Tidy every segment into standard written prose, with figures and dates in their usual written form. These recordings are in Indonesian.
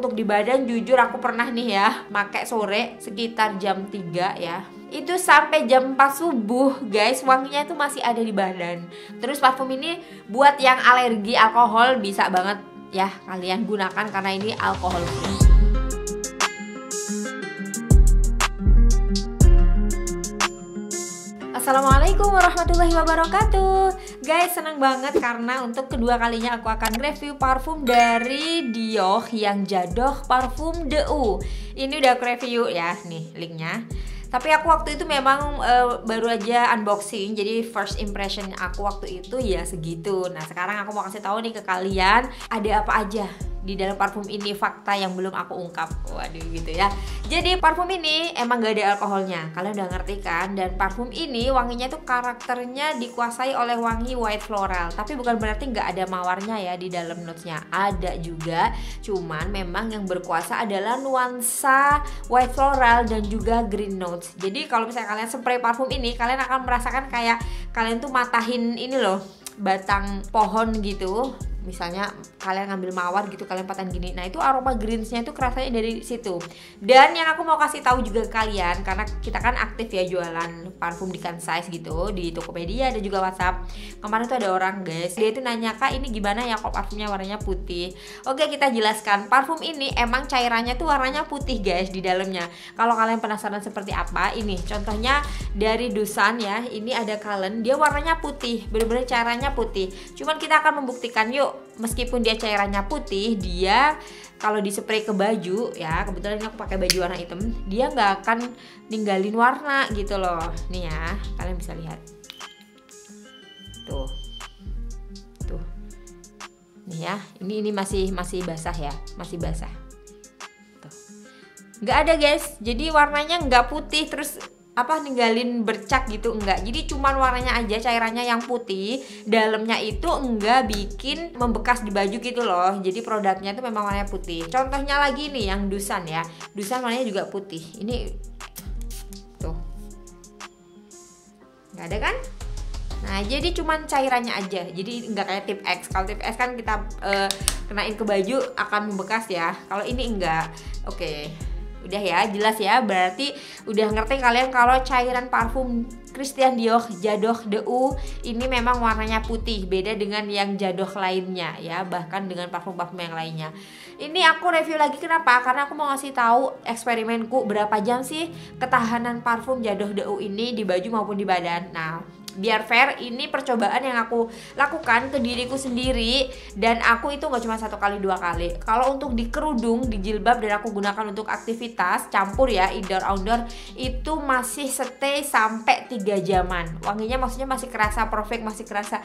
untuk di badan jujur aku pernah nih ya pakai sore sekitar jam 3 ya. Itu sampai jam 4 subuh guys, wanginya itu masih ada di badan. Terus parfum ini buat yang alergi alkohol bisa banget ya kalian gunakan karena ini alkohol free. Assalamualaikum warahmatullahi wabarakatuh. Guys, senang banget karena untuk kedua kalinya aku akan review parfum dari Dior yang J'adore Parfum de Eau. Ini udah aku review ya, nih linknya. Tapi aku waktu itu memang baru aja unboxing, jadi first impression aku waktu itu ya segitu. Nah sekarang aku mau kasih tahu nih ke kalian ada apa aja di dalam parfum ini, fakta yang belum aku ungkap. Waduh gitu ya. Jadi parfum ini emang gak ada alkoholnya, kalian udah ngerti kan? Dan parfum ini wanginya tuh karakternya dikuasai oleh wangi white floral. Tapi bukan berarti gak ada mawarnya ya di dalam notesnya, ada juga. Cuman memang yang berkuasa adalah nuansa white floral dan juga green notes. Jadi kalau misalnya kalian spray parfum ini, kalian akan merasakan kayak kalian tuh matahin ini loh, batang pohon gitu. Misalnya kalian ngambil mawar gitu, kalian patahin gini. Nah itu aroma greensnya itu kerasanya dari situ. Dan yang aku mau kasih tahu juga ke kalian, karena kita kan aktif ya jualan parfum di Kansai gitu, di Tokopedia dan juga WhatsApp. Kemarin tuh ada orang guys, dia itu nanya, "Kak ini gimana ya kok parfumnya warnanya putih?" Oke, kita jelaskan. Parfum ini emang cairannya tuh warnanya putih guys di dalamnya. Kalau kalian penasaran seperti apa, ini contohnya dari Dusan ya. Ini ada Kallen, dia warnanya putih, bener-bener cairannya putih. Cuman kita akan membuktikan yuk. Meskipun dia cairannya putih, dia kalau dispray ke baju ya, kebetulan ini aku pakai baju warna hitam, dia nggak akan ninggalin warna gitu loh. Nih ya, kalian bisa lihat tuh nih ya, ini masih basah ya, masih basah tuh, nggak ada guys. Jadi warnanya nggak putih terus ninggalin bercak gitu, enggak. Jadi cuman warnanya aja, cairannya yang putih, dalamnya itu enggak bikin membekas di baju gitu loh. Jadi produknya itu memang warnanya putih. Contohnya lagi nih yang Dusan ya, Dusan warnanya juga putih. Ini tuh nggak ada kan? Nah jadi cuman cairannya aja, jadi enggak kayak tip X. Kalau tip X kan kita kenain ke baju akan membekas ya, kalau ini enggak. Oke. Udah ya, jelas ya, berarti udah ngerti kalian kalau cairan parfum Christian Dior J'adore de Eau ini memang warnanya putih, beda dengan yang J'adore lainnya ya, bahkan dengan parfum-parfum yang lainnya. Ini aku review lagi kenapa? Karena aku mau ngasih tahu eksperimenku berapa jam sih ketahanan parfum J'adore de Eau ini di baju maupun di badan. Nah, biar fair, ini percobaan yang aku lakukan ke diriku sendiri, dan aku itu nggak cuma 1 kali 2 kali. Kalau untuk di kerudung, di jilbab, dan aku gunakan untuk aktivitas campur ya, indoor outdoor, itu masih stay sampai 3 jaman. Wanginya maksudnya masih kerasa perfect, masih kerasa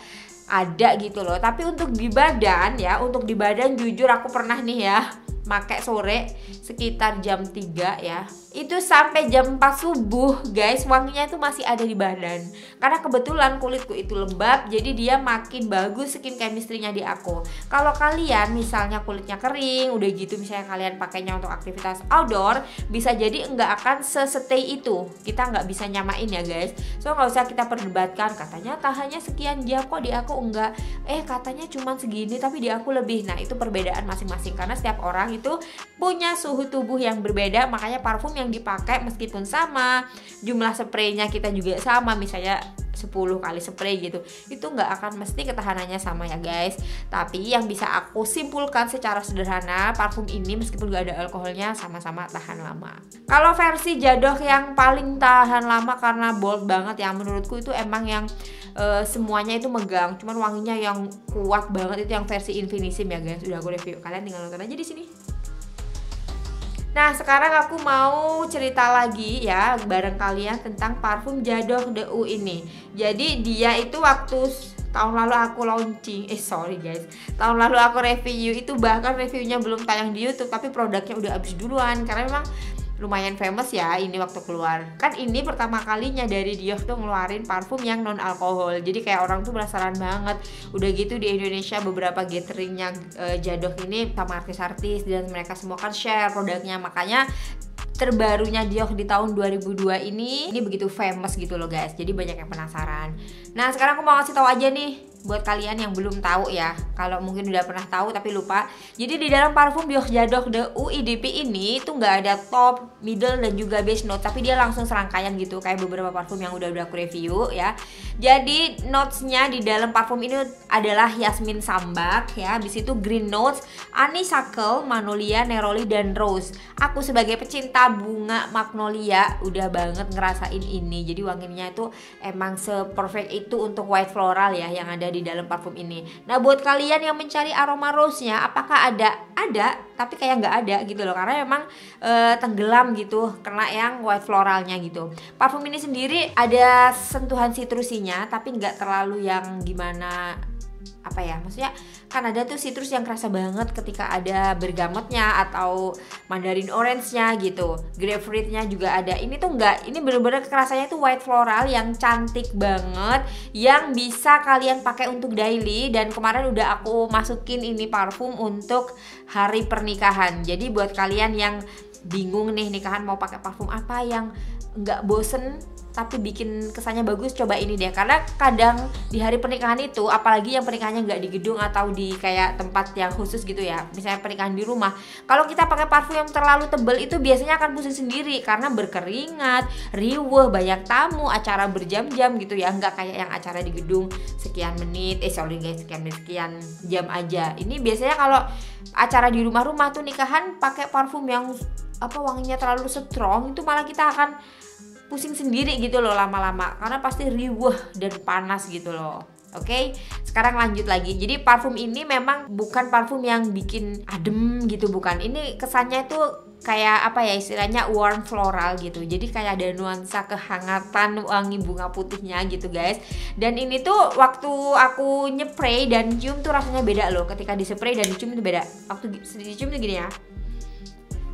ada gitu loh. Tapi untuk di badan ya, untuk di badan jujur aku pernah nih ya pakai sore sekitar jam 3 ya, itu sampai jam 4 subuh guys, wanginya itu masih ada di badan. Karena kebetulan kulitku itu lembab, jadi dia makin bagus skin chemistry-nya di aku. Kalau kalian misalnya kulitnya kering, udah gitu misalnya kalian pakainya untuk aktivitas outdoor, bisa jadi nggak akan se-stay itu. Kita nggak bisa nyamain ya guys. So nggak usah kita perdebatkan, katanya tahannya sekian jam kok di aku enggak, katanya cuman segini tapi di aku lebih. Nah itu perbedaan masing-masing, karena setiap orang itu punya suhu tubuh yang berbeda. Makanya parfum yang dipakai meskipun sama, jumlah spraynya kita juga sama, misalnya 10 kali spray gitu, itu nggak akan mesti ketahanannya sama ya guys. Tapi yang bisa aku simpulkan secara sederhana, parfum ini meskipun nggak ada alkoholnya sama-sama tahan lama. Kalau versi J'adore yang paling tahan lama karena bold banget ya, menurutku itu emang yang semuanya itu megang, cuman wanginya yang kuat banget itu yang versi Infinissime ya guys. Udah aku review, kalian tinggal nonton aja di sini. Nah sekarang aku mau cerita lagi ya bareng kalian tentang parfum J'adore de Eau ini. Jadi dia itu waktu tahun lalu aku launching, tahun lalu aku review itu, bahkan reviewnya belum tayang di YouTube, tapi produknya udah habis duluan karena memang lumayan famous ya ini waktu keluar. Kan ini pertama kalinya dari Dior tuh ngeluarin parfum yang non alkohol. Jadi kayak orang tuh penasaran banget. Udah gitu di Indonesia beberapa gatheringnya J'adore ini sama artis-artis, dan mereka semua kan share produknya. Makanya terbarunya Dior di tahun 2002 ini begitu famous gitu loh guys. Jadi banyak yang penasaran. Nah sekarang aku mau ngasih tahu aja nih buat kalian yang belum tahu ya, kalau mungkin udah pernah tahu tapi lupa. Jadi di dalam parfum Dior J'adore de UIDP ini tuh nggak ada top, middle dan juga base note, tapi dia langsung serangkaian gitu kayak beberapa parfum yang udah aku review ya. Jadi notesnya di dalam parfum ini adalah Yasmin Sambak ya, habis itu green notes, honeysuckle, magnolia, neroli dan rose. Aku sebagai pecinta bunga magnolia udah banget ngerasain ini. Jadi wanginya itu emang se-perfect itu untuk white floral ya yang ada di dalam parfum ini. Nah buat kalian yang mencari aroma rose-nya, apakah ada? Ada, tapi kayak nggak ada gitu loh, karena memang tenggelam gitu kena yang white floralnya gitu. Parfum ini sendiri ada sentuhan sitrusinya, tapi nggak terlalu yang gimana, apa ya, maksudnya kan ada tuh citrus yang kerasa banget ketika ada bergamotnya atau mandarin orange-nya gitu, grapefruit-nya juga ada. Ini tuh enggak, ini bener-bener kerasanya tuh white floral yang cantik banget, yang bisa kalian pakai untuk daily. Dan kemarin udah aku masukin ini parfum untuk hari pernikahan. Jadi buat kalian yang bingung nih nikahan mau pakai parfum apa yang nggak bosen tapi bikin kesannya bagus, coba ini deh. Karena kadang di hari pernikahan itu, apalagi yang pernikahannya nggak di gedung atau di kayak tempat yang khusus gitu ya, misalnya pernikahan di rumah, kalau kita pakai parfum yang terlalu tebal itu biasanya akan pusing sendiri karena berkeringat, riweuh, banyak tamu, acara berjam-jam gitu ya, nggak kayak yang acara di gedung sekian menit, sekian jam aja. Ini biasanya kalau acara di rumah-rumah tuh nikahan pakai parfum yang wanginya terlalu strong, itu malah kita akan pusing sendiri gitu loh lama-lama, karena pasti riweuh dan panas gitu loh. Oke, sekarang lanjut lagi. Jadi parfum ini memang bukan parfum yang bikin adem gitu, bukan. Ini kesannya tuh kayak apa ya, istilahnya warm floral gitu. Jadi kayak ada nuansa kehangatan wangi bunga putihnya gitu guys. Dan ini tuh waktu aku nyepray dan cium tuh rasanya beda loh. Ketika dispray dan dicium itu beda. Waktu dicium tuh gini ya,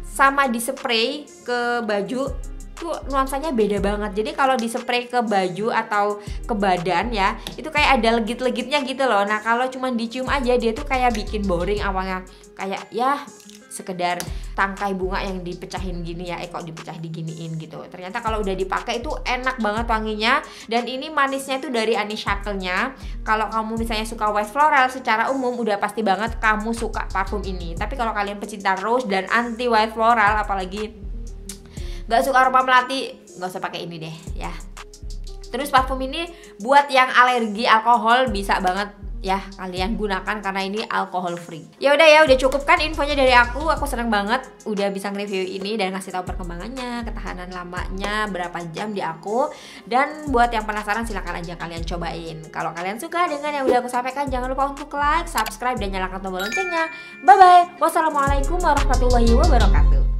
sama dispray ke baju tuh nuansanya beda banget. Jadi kalau di spray ke baju atau ke badan ya, itu kayak ada legit-legitnya gitu loh. Nah kalau cuma dicium aja dia tuh kayak bikin boring awalnya, kayak ya sekedar tangkai bunga yang dipecahin gini ya, kok dipecah diginiin gitu. Ternyata kalau udah dipakai itu enak banget wanginya. Dan ini manisnya itu dari honeysuckle-nya. Kalau kamu misalnya suka white floral secara umum udah pasti banget kamu suka parfum ini. Tapi kalau kalian pecinta rose dan anti white floral, apalagi nggak suka aroma melati, nggak usah pakai ini deh ya. Terus parfum ini buat yang alergi alkohol bisa banget ya kalian gunakan karena ini alkohol free. Ya udah ya, udah cukup kan infonya dari aku. Aku seneng banget udah bisa nge-review ini dan ngasih tahu perkembangannya, ketahanan lamanya berapa jam di aku. Dan buat yang penasaran silahkan aja kalian cobain. Kalau kalian suka dengan yang udah aku sampaikan, jangan lupa untuk like, subscribe dan nyalakan tombol loncengnya. Bye bye. Wassalamualaikum warahmatullahi wabarakatuh.